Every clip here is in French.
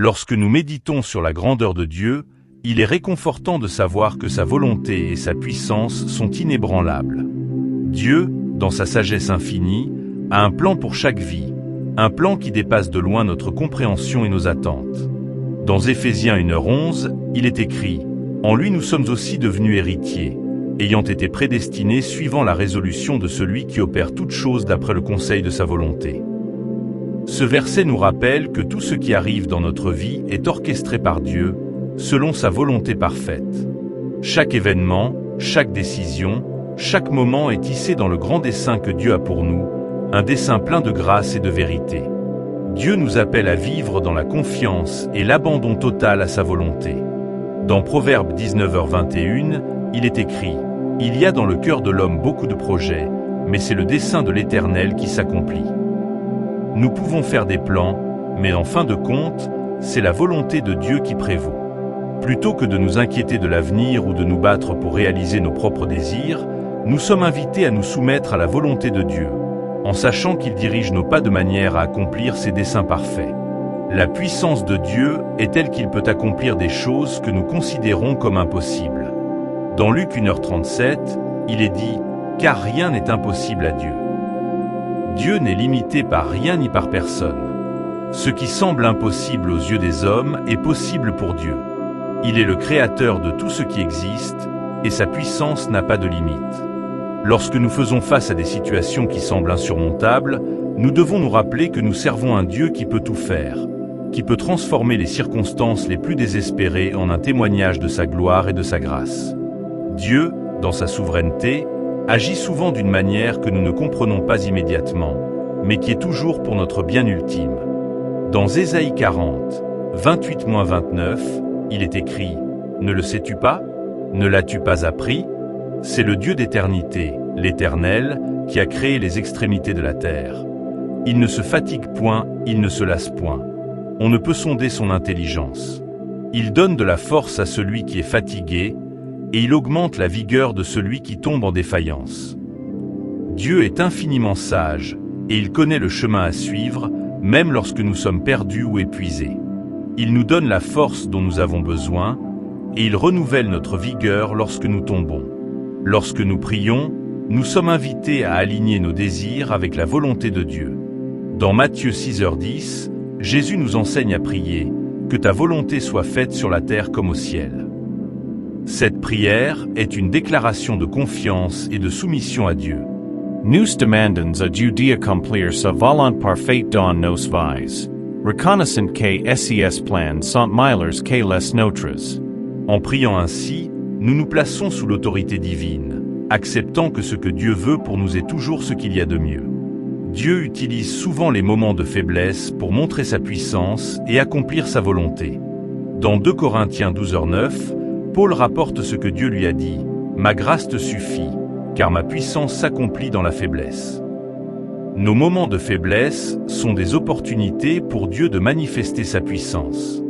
Lorsque nous méditons sur la grandeur de Dieu, il est réconfortant de savoir que sa volonté et sa puissance sont inébranlables. Dieu, dans sa sagesse infinie, a un plan pour chaque vie, un plan qui dépasse de loin notre compréhension et nos attentes. Dans Éphésiens 1h11, il est écrit « En lui nous sommes aussi devenus héritiers, ayant été prédestinés suivant la résolution de celui qui opère toutes choses d'après le conseil de sa volonté. » Ce verset nous rappelle que tout ce qui arrive dans notre vie est orchestré par Dieu, selon sa volonté parfaite. Chaque événement, chaque décision, chaque moment est tissé dans le grand dessein que Dieu a pour nous, un dessein plein de grâce et de vérité. Dieu nous appelle à vivre dans la confiance et l'abandon total à sa volonté. Dans Proverbe 19h21, il est écrit « Il y a dans le cœur de l'homme beaucoup de projets, mais c'est le dessein de l'Éternel qui s'accomplit. » Nous pouvons faire des plans, mais en fin de compte, c'est la volonté de Dieu qui prévaut. Plutôt que de nous inquiéter de l'avenir ou de nous battre pour réaliser nos propres désirs, nous sommes invités à nous soumettre à la volonté de Dieu, en sachant qu'il dirige nos pas de manière à accomplir ses desseins parfaits. La puissance de Dieu est telle qu'il peut accomplir des choses que nous considérons comme impossibles. Dans Luc 1h37, il est dit « Car rien n'est impossible à Dieu ». Dieu n'est limité par rien ni par personne. Ce qui semble impossible aux yeux des hommes est possible pour Dieu. Il est le créateur de tout ce qui existe, et sa puissance n'a pas de limite. Lorsque nous faisons face à des situations qui semblent insurmontables, nous devons nous rappeler que nous servons un Dieu qui peut tout faire, qui peut transformer les circonstances les plus désespérées en un témoignage de sa gloire et de sa grâce. Dieu, dans sa souveraineté, agit souvent d'une manière que nous ne comprenons pas immédiatement, mais qui est toujours pour notre bien ultime. Dans Ésaïe 40, 28-29, il est écrit « Ne le sais-tu pas? Ne l'as-tu pas appris? C'est le Dieu d'éternité, l'Éternel, qui a créé les extrémités de la terre. Il ne se fatigue point, il ne se lasse point. On ne peut sonder son intelligence. Il donne de la force à celui qui est fatigué, et il augmente la vigueur de celui qui tombe en défaillance. Dieu est infiniment sage, et il connaît le chemin à suivre, même lorsque nous sommes perdus ou épuisés. Il nous donne la force dont nous avons besoin, et il renouvelle notre vigueur lorsque nous tombons. Lorsque nous prions, nous sommes invités à aligner nos désirs avec la volonté de Dieu. Dans Matthieu 6h10, Jésus nous enseigne à prier « Que ta volonté soit faite sur la terre comme au ciel ». Cette prière est une déclaration de confiance et de soumission à Dieu. Nous demandons à Dieu d'accomplir sa volonté dans nos vies. Reconnaissant que ses plans sont meilleurs que les nôtres. En priant ainsi, nous nous plaçons sous l'autorité divine, acceptant que ce que Dieu veut pour nous est toujours ce qu'il y a de mieux. Dieu utilise souvent les moments de faiblesse pour montrer sa puissance et accomplir sa volonté. Dans 2 Corinthiens 12h9, Paul rapporte ce que Dieu lui a dit « Ma grâce te suffit, car ma puissance s'accomplit dans la faiblesse ». Nos moments de faiblesse sont des opportunités pour Dieu de manifester sa puissance.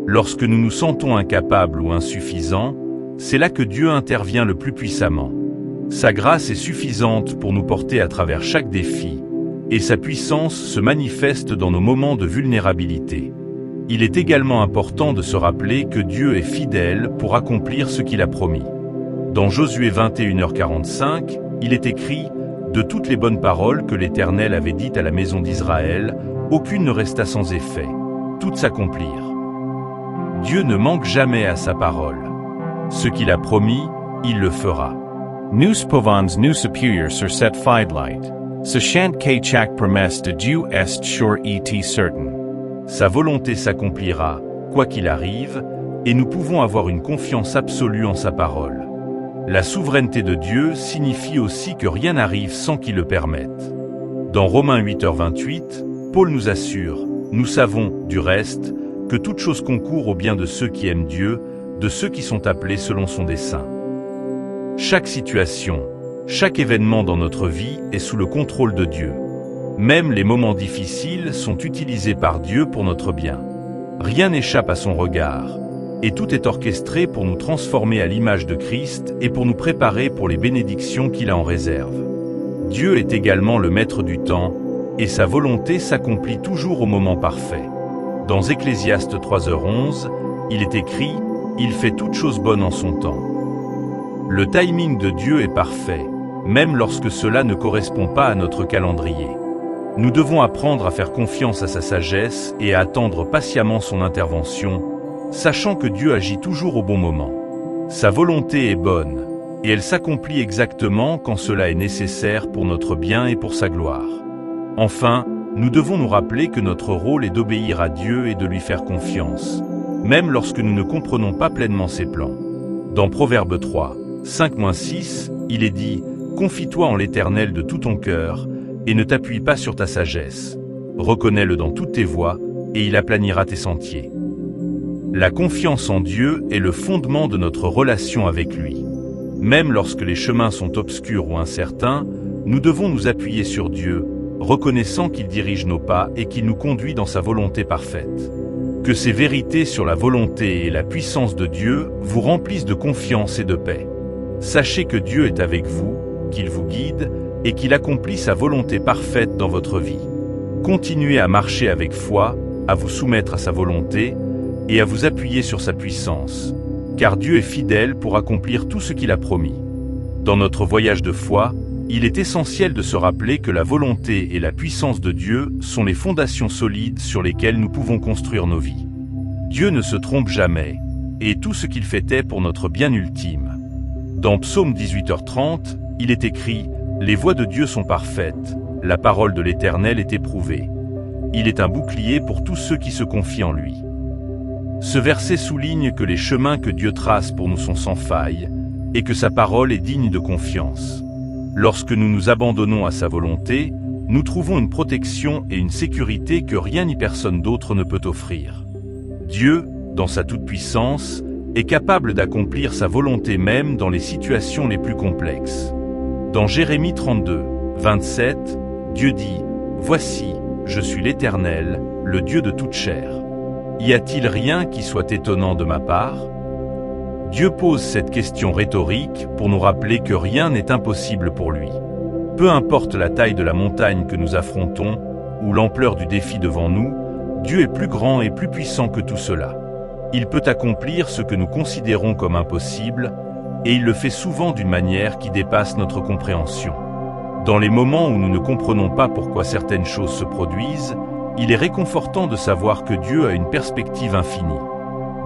Lorsque nous nous sentons incapables ou insuffisants, c'est là que Dieu intervient le plus puissamment. Sa grâce est suffisante pour nous porter à travers chaque défi, et sa puissance se manifeste dans nos moments de vulnérabilité. Il est également important de se rappeler que Dieu est fidèle pour accomplir ce qu'il a promis. Dans Josué 21h45, il est écrit « De toutes les bonnes paroles que l'Éternel avait dites à la maison d'Israël, aucune ne resta sans effet. Toutes s'accomplirent. » Dieu ne manque jamais à sa parole. Ce qu'il a promis, il le fera. Nous pouvons nous appuyer sur cette fidélité, sachant que chaque promesse de Dieu est sûre et certaine. Sa volonté s'accomplira, quoi qu'il arrive, et nous pouvons avoir une confiance absolue en sa parole. La souveraineté de Dieu signifie aussi que rien n'arrive sans qu'il le permette. Dans Romains 8h28, Paul nous assure « Nous savons, du reste, que toute chose concourt au bien de ceux qui aiment Dieu, de ceux qui sont appelés selon son dessein. » Chaque situation, chaque événement dans notre vie est sous le contrôle de Dieu. Même les moments difficiles sont utilisés par Dieu pour notre bien. Rien n'échappe à son regard, et tout est orchestré pour nous transformer à l'image de Christ et pour nous préparer pour les bénédictions qu'il a en réserve. Dieu est également le maître du temps, et sa volonté s'accomplit toujours au moment parfait. Dans Ecclésiaste 3h11, il est écrit « Il fait toutes choses bonnes en son temps ». Le timing de Dieu est parfait, même lorsque cela ne correspond pas à notre calendrier. Nous devons apprendre à faire confiance à sa sagesse et à attendre patiemment son intervention, sachant que Dieu agit toujours au bon moment. Sa volonté est bonne, et elle s'accomplit exactement quand cela est nécessaire pour notre bien et pour sa gloire. Enfin, nous devons nous rappeler que notre rôle est d'obéir à Dieu et de lui faire confiance, même lorsque nous ne comprenons pas pleinement ses plans. Dans Proverbe 3, 5-6, il est dit « Confie-toi en l'Éternel de tout ton cœur, et ne t'appuie pas sur ta sagesse. Reconnais-le dans toutes tes voies, et il aplanira tes sentiers. » La confiance en Dieu est le fondement de notre relation avec lui. Même lorsque les chemins sont obscurs ou incertains, nous devons nous appuyer sur Dieu, reconnaissant qu'il dirige nos pas et qu'il nous conduit dans sa volonté parfaite. Que ces vérités sur la volonté et la puissance de Dieu vous remplissent de confiance et de paix. Sachez que Dieu est avec vous, qu'il vous guide et qu'il accomplit sa volonté parfaite dans votre vie. Continuez à marcher avec foi, à vous soumettre à sa volonté et à vous appuyer sur sa puissance, car Dieu est fidèle pour accomplir tout ce qu'il a promis. Dans notre voyage de foi, il est essentiel de se rappeler que la volonté et la puissance de Dieu sont les fondations solides sur lesquelles nous pouvons construire nos vies. Dieu ne se trompe jamais, et tout ce qu'il fait est pour notre bien ultime. Dans Psaume 18h30, il est écrit « Les voies de Dieu sont parfaites, la parole de l'Éternel est éprouvée. Il est un bouclier pour tous ceux qui se confient en lui. » Ce verset souligne que les chemins que Dieu trace pour nous sont sans faille, et que sa parole est digne de confiance. Lorsque nous nous abandonnons à sa volonté, nous trouvons une protection et une sécurité que rien ni personne d'autre ne peut offrir. Dieu, dans sa toute-puissance, est capable d'accomplir sa volonté même dans les situations les plus complexes. Dans Jérémie 32, 27, Dieu dit « Voici, je suis l'Éternel, le Dieu de toute chair. Y a-t-il rien qui soit étonnant de ma part ?» Dieu pose cette question rhétorique pour nous rappeler que rien n'est impossible pour lui. Peu importe la taille de la montagne que nous affrontons, ou l'ampleur du défi devant nous, Dieu est plus grand et plus puissant que tout cela. Il peut accomplir ce que nous considérons comme impossible, et il le fait souvent d'une manière qui dépasse notre compréhension. Dans les moments où nous ne comprenons pas pourquoi certaines choses se produisent, il est réconfortant de savoir que Dieu a une perspective infinie.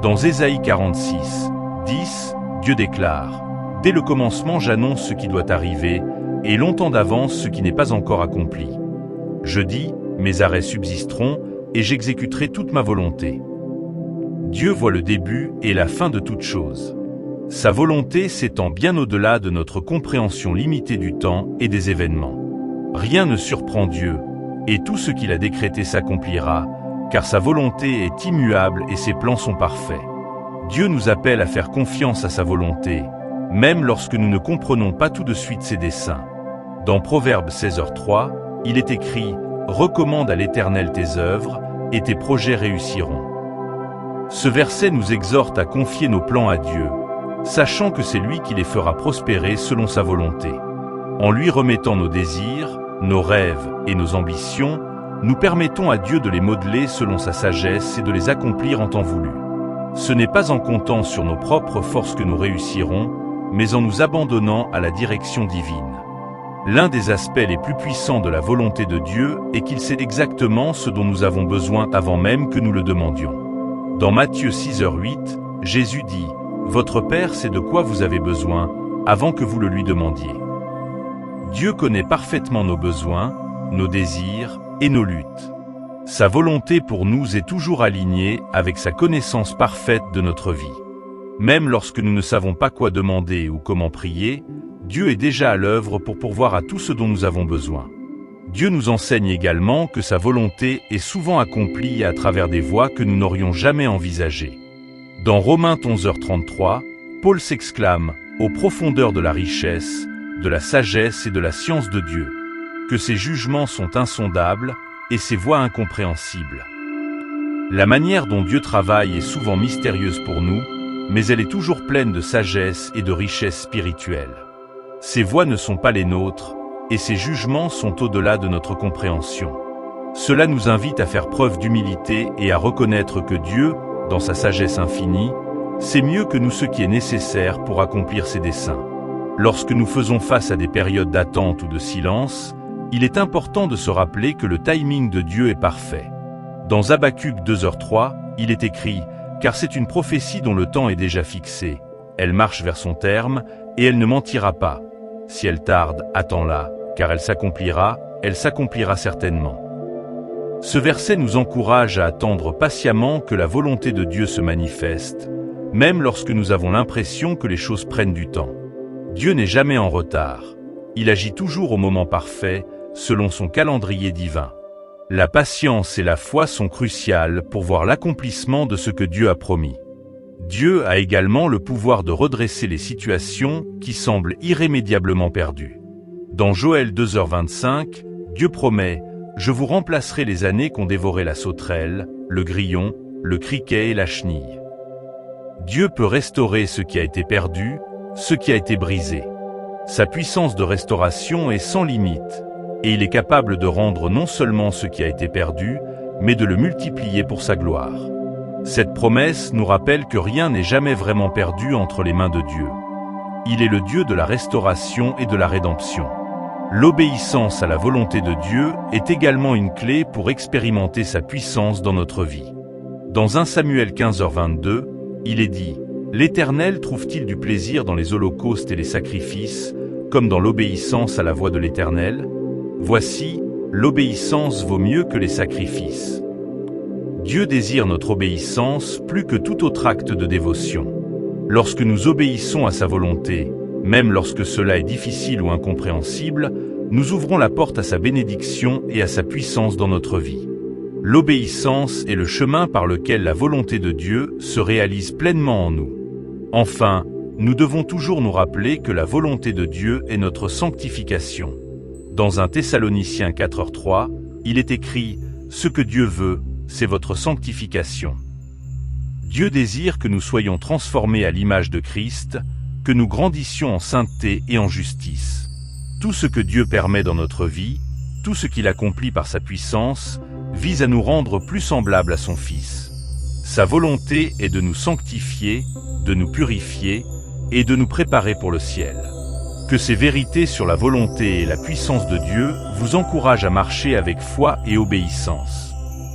Dans Ésaïe 46, 10, Dieu déclare « Dès le commencement j'annonce ce qui doit arriver, et longtemps d'avance ce qui n'est pas encore accompli. Je dis, mes arrêts subsisteront, et j'exécuterai toute ma volonté. » Dieu voit le début et la fin de toute chose. Sa volonté s'étend bien au-delà de notre compréhension limitée du temps et des événements. Rien ne surprend Dieu, et tout ce qu'il a décrété s'accomplira, car sa volonté est immuable et ses plans sont parfaits. Dieu nous appelle à faire confiance à sa volonté, même lorsque nous ne comprenons pas tout de suite ses desseins. Dans Proverbe 16h3, il est écrit « Recommande à l'Éternel tes œuvres, et tes projets réussiront. » Ce verset nous exhorte à confier nos plans à Dieu, sachant que c'est lui qui les fera prospérer selon sa volonté. En lui remettant nos désirs, nos rêves et nos ambitions, nous permettons à Dieu de les modeler selon sa sagesse et de les accomplir en temps voulu. Ce n'est pas en comptant sur nos propres forces que nous réussirons, mais en nous abandonnant à la direction divine. L'un des aspects les plus puissants de la volonté de Dieu est qu'il sait exactement ce dont nous avons besoin avant même que nous le demandions. Dans Matthieu 6h8, Jésus dit « Votre Père sait de quoi vous avez besoin avant que vous le lui demandiez. » Dieu connaît parfaitement nos besoins, nos désirs et nos luttes. Sa volonté pour nous est toujours alignée avec sa connaissance parfaite de notre vie. Même lorsque nous ne savons pas quoi demander ou comment prier, Dieu est déjà à l'œuvre pour pourvoir à tout ce dont nous avons besoin. Dieu nous enseigne également que sa volonté est souvent accomplie à travers des voies que nous n'aurions jamais envisagées. Dans Romains 11h33, Paul s'exclame « Aux profondeurs de la richesse, de la sagesse et de la science de Dieu, que ses jugements sont insondables et ses voies incompréhensibles. » La manière dont Dieu travaille est souvent mystérieuse pour nous, mais elle est toujours pleine de sagesse et de richesse spirituelle. Ses voies ne sont pas les nôtres, et ses jugements sont au-delà de notre compréhension. Cela nous invite à faire preuve d'humilité et à reconnaître que Dieu, dans sa sagesse infinie, sait mieux que nous ce qui est nécessaire pour accomplir ses desseins. Lorsque nous faisons face à des périodes d'attente ou de silence, il est important de se rappeler que le timing de Dieu est parfait. Dans Habacuc 2h3, il est écrit « Car c'est une prophétie dont le temps est déjà fixé. Elle marche vers son terme, et elle ne mentira pas. Si elle tarde, attends-la, car elle s'accomplira certainement. » Ce verset nous encourage à attendre patiemment que la volonté de Dieu se manifeste, même lorsque nous avons l'impression que les choses prennent du temps. Dieu n'est jamais en retard. Il agit toujours au moment parfait, selon son calendrier divin. La patience et la foi sont cruciales pour voir l'accomplissement de ce que Dieu a promis. Dieu a également le pouvoir de redresser les situations qui semblent irrémédiablement perdues. Dans Joël 2h25, Dieu promet « Je vous remplacerai les années qu'ont dévoré la sauterelle, le grillon, le criquet et la chenille. » Dieu peut restaurer ce qui a été perdu, ce qui a été brisé. Sa puissance de restauration est sans limite, et il est capable de rendre non seulement ce qui a été perdu, mais de le multiplier pour sa gloire. Cette promesse nous rappelle que rien n'est jamais vraiment perdu entre les mains de Dieu. Il est le Dieu de la restauration et de la rédemption. L'obéissance à la volonté de Dieu est également une clé pour expérimenter sa puissance dans notre vie. Dans 1 Samuel 15h22, il est dit « L'Éternel trouve-t-il du plaisir dans les holocaustes et les sacrifices, comme dans l'obéissance à la voix de l'Éternel ? Voici, l'obéissance vaut mieux que les sacrifices. » Dieu désire notre obéissance plus que tout autre acte de dévotion. Lorsque nous obéissons à sa volonté, même lorsque cela est difficile ou incompréhensible, nous ouvrons la porte à sa bénédiction et à sa puissance dans notre vie. L'obéissance est le chemin par lequel la volonté de Dieu se réalise pleinement en nous. Enfin, nous devons toujours nous rappeler que la volonté de Dieu est notre sanctification. Dans 1 Thessaloniciens 4h3, il est écrit « Ce que Dieu veut, c'est votre sanctification. » Dieu désire que nous soyons transformés à l'image de Christ, que nous grandissions en sainteté et en justice. Tout ce que Dieu permet dans notre vie, tout ce qu'il accomplit par sa puissance, vise à nous rendre plus semblables à son Fils. Sa volonté est de nous sanctifier, de nous purifier et de nous préparer pour le ciel. Que ces vérités sur la volonté et la puissance de Dieu vous encouragent à marcher avec foi et obéissance.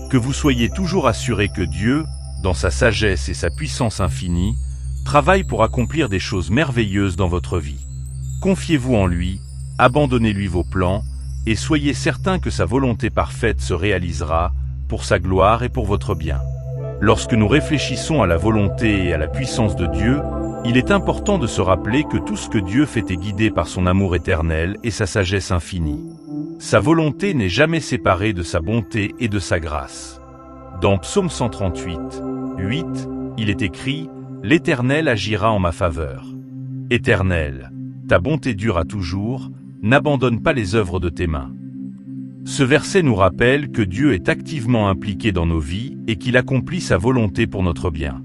Que vous soyez toujours assurés que Dieu, dans sa sagesse et sa puissance infinie, travaille pour accomplir des choses merveilleuses dans votre vie. Confiez-vous en lui, abandonnez-lui vos plans, et soyez certains que sa volonté parfaite se réalisera, pour sa gloire et pour votre bien. Lorsque nous réfléchissons à la volonté et à la puissance de Dieu, il est important de se rappeler que tout ce que Dieu fait est guidé par son amour éternel et sa sagesse infinie. Sa volonté n'est jamais séparée de sa bonté et de sa grâce. Dans Psaume 138, 8, il est écrit « L'Éternel agira en ma faveur. Éternel, ta bonté dure à toujours, n'abandonne pas les œuvres de tes mains. » Ce verset nous rappelle que Dieu est activement impliqué dans nos vies et qu'il accomplit sa volonté pour notre bien.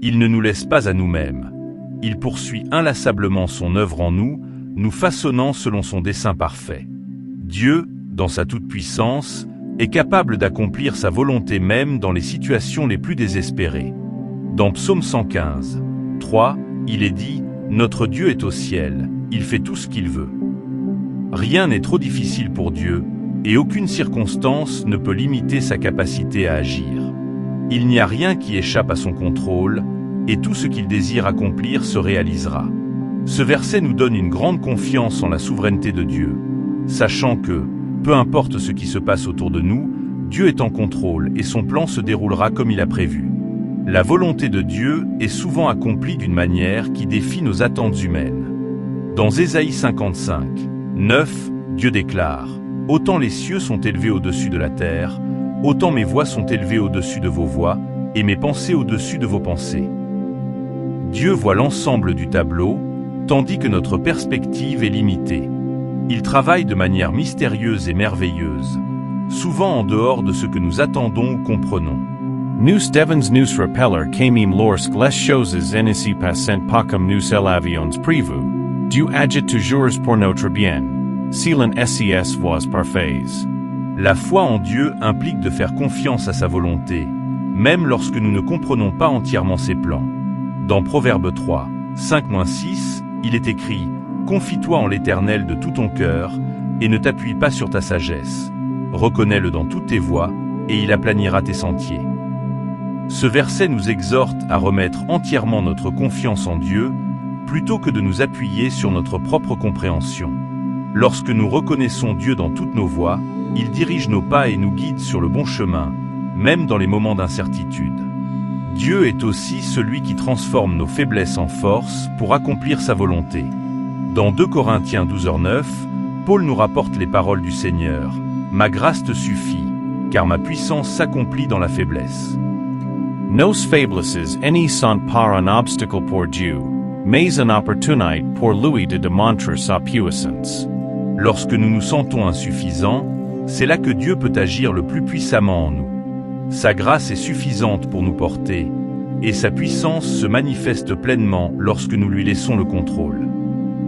Il ne nous laisse pas à nous-mêmes. Il poursuit inlassablement son œuvre en nous, nous façonnant selon son dessein parfait. Dieu, dans sa toute-puissance, est capable d'accomplir sa volonté même dans les situations les plus désespérées. Dans Psaume 115, 3, il est dit « Notre Dieu est au ciel, il fait tout ce qu'il veut. » Rien n'est trop difficile pour Dieu, et aucune circonstance ne peut limiter sa capacité à agir. Il n'y a rien qui échappe à son contrôle, et tout ce qu'il désire accomplir se réalisera. Ce verset nous donne une grande confiance en la souveraineté de Dieu, sachant que, peu importe ce qui se passe autour de nous, Dieu est en contrôle et son plan se déroulera comme il a prévu. La volonté de Dieu est souvent accomplie d'une manière qui défie nos attentes humaines. Dans Ésaïe 55, 9, Dieu déclare « Autant les cieux sont élevés au-dessus de la terre, autant mes voix sont élevées au-dessus de vos voix, et mes pensées au-dessus de vos pensées. » Dieu voit l'ensemble du tableau, tandis que notre perspective est limitée. Il travaille de manière mystérieuse et merveilleuse, souvent en dehors de ce que nous attendons ou comprenons. Nous devons nous rappeler qu'aimim lorsque les choses ne s'y passent pas comme nous l'avions prévu. Dieu agit toujours pour notre bien. Si l'en SES was parfait. La foi en Dieu implique de faire confiance à sa volonté, même lorsque nous ne comprenons pas entièrement ses plans. Dans Proverbe 3, 5-6, il est écrit « Confie-toi en l'Éternel de tout ton cœur, et ne t'appuie pas sur ta sagesse. Reconnais-le dans toutes tes voies, et il aplanira tes sentiers. » Ce verset nous exhorte à remettre entièrement notre confiance en Dieu, plutôt que de nous appuyer sur notre propre compréhension. Lorsque nous reconnaissons Dieu dans toutes nos voies, il dirige nos pas et nous guide sur le bon chemin, même dans les moments d'incertitude. Dieu est aussi celui qui transforme nos faiblesses en force pour accomplir sa volonté. Dans 2 Corinthiens 12:9, Paul nous rapporte les paroles du Seigneur. « Ma grâce te suffit, car ma puissance s'accomplit dans la faiblesse. » Nos faiblesses any sont par un obstacle pour Dieu, mais une opportunité pour lui de démontrer sa puissance. Lorsque nous nous sentons insuffisants, c'est là que Dieu peut agir le plus puissamment en nous. Sa grâce est suffisante pour nous porter, et sa puissance se manifeste pleinement lorsque nous lui laissons le contrôle.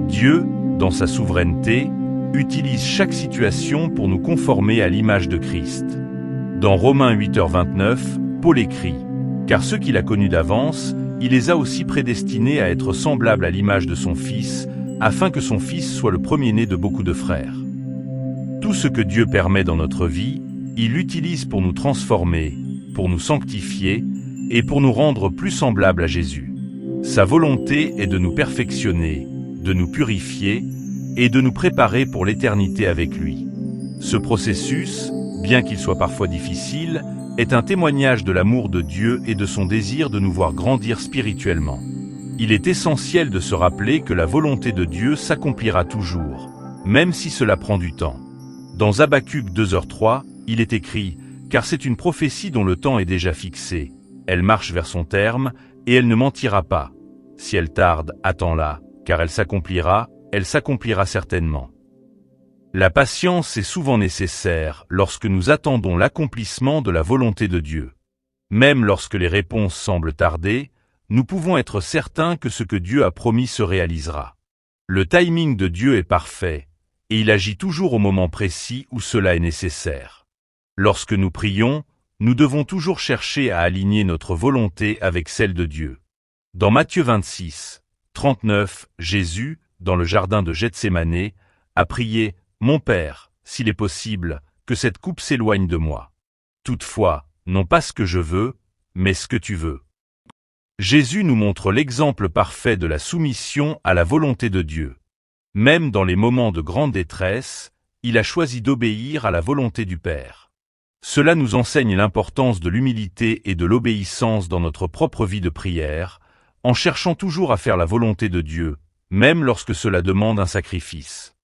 Dieu, dans sa souveraineté, utilise chaque situation pour nous conformer à l'image de Christ. Dans Romains 8h29, Paul écrit « Car ceux qu'il a connus d'avance, il les a aussi prédestinés à être semblables à l'image de son Fils, afin que son Fils soit le premier-né de beaucoup de frères. » Tout ce que Dieu permet dans notre vie, il l'utilise pour nous transformer, pour nous sanctifier et pour nous rendre plus semblables à Jésus. Sa volonté est de nous perfectionner, de nous purifier et de nous préparer pour l'éternité avec lui. Ce processus, bien qu'il soit parfois difficile, est un témoignage de l'amour de Dieu et de son désir de nous voir grandir spirituellement. Il est essentiel de se rappeler que la volonté de Dieu s'accomplira toujours, même si cela prend du temps. Dans Habacuc 2h3, il est écrit « Car c'est une prophétie dont le temps est déjà fixé. Elle marche vers son terme, et elle ne mentira pas. Si elle tarde, attends-la, car elle s'accomplira certainement. » La patience est souvent nécessaire lorsque nous attendons l'accomplissement de la volonté de Dieu. Même lorsque les réponses semblent tarder, nous pouvons être certains que ce que Dieu a promis se réalisera. Le timing de Dieu est parfait, et il agit toujours au moment précis où cela est nécessaire. Lorsque nous prions, nous devons toujours chercher à aligner notre volonté avec celle de Dieu. Dans Matthieu 26, 39, Jésus, dans le jardin de Gethsémanée, a prié « Mon Père, s'il est possible, que cette coupe s'éloigne de moi. Toutefois, non pas ce que je veux, mais ce que tu veux. » Jésus nous montre l'exemple parfait de la soumission à la volonté de Dieu. Même dans les moments de grande détresse, il a choisi d'obéir à la volonté du Père. Cela nous enseigne l'importance de l'humilité et de l'obéissance dans notre propre vie de prière, en cherchant toujours à faire la volonté de Dieu, même lorsque cela demande un sacrifice.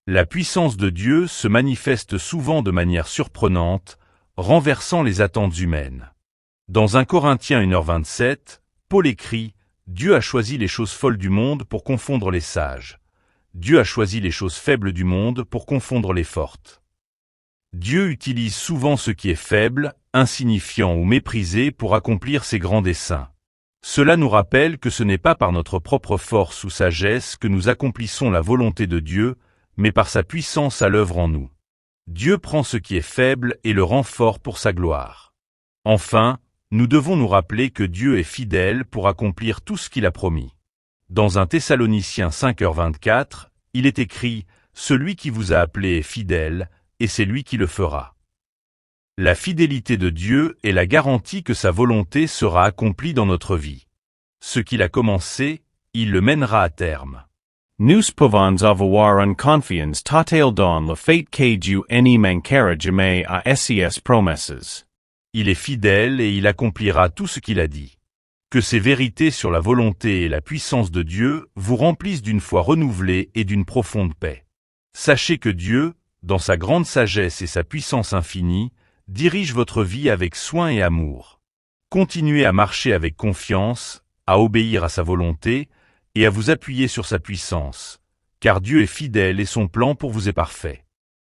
La puissance de Dieu se manifeste souvent de manière surprenante, renversant les attentes humaines. Dans 1 Corinthiens 1h27, Paul écrit « Dieu a choisi les choses folles du monde pour confondre les sages. Dieu a choisi les choses faibles du monde pour confondre les fortes. » Dieu utilise souvent ce qui est faible, insignifiant ou méprisé pour accomplir ses grands desseins. Cela nous rappelle que ce n'est pas par notre propre force ou sagesse que nous accomplissons la volonté de Dieu, mais par sa puissance à l'œuvre en nous. Dieu prend ce qui est faible et le rend fort pour sa gloire. Enfin, nous devons nous rappeler que Dieu est fidèle pour accomplir tout ce qu'il a promis. Dans 1 Thessaloniciens 5h24, il est écrit « Celui qui vous a appelé est fidèle, et c'est lui qui le fera. » La fidélité de Dieu est la garantie que sa volonté sera accomplie dans notre vie. Ce qu'il a commencé, il le mènera à terme. Nous pouvons avoir une confiance totale dans le fait que Dieu ne manquera jamais à ses promesses. Il est fidèle et il accomplira tout ce qu'il a dit. Que ces vérités sur la volonté et la puissance de Dieu vous remplissent d'une foi renouvelée et d'une profonde paix. Sachez que Dieu, dans sa grande sagesse et sa puissance infinie, dirige votre vie avec soin et amour. Continuez à marcher avec confiance, à obéir à sa volonté et à vous appuyer sur sa puissance, car Dieu est fidèle et son plan pour vous est parfait.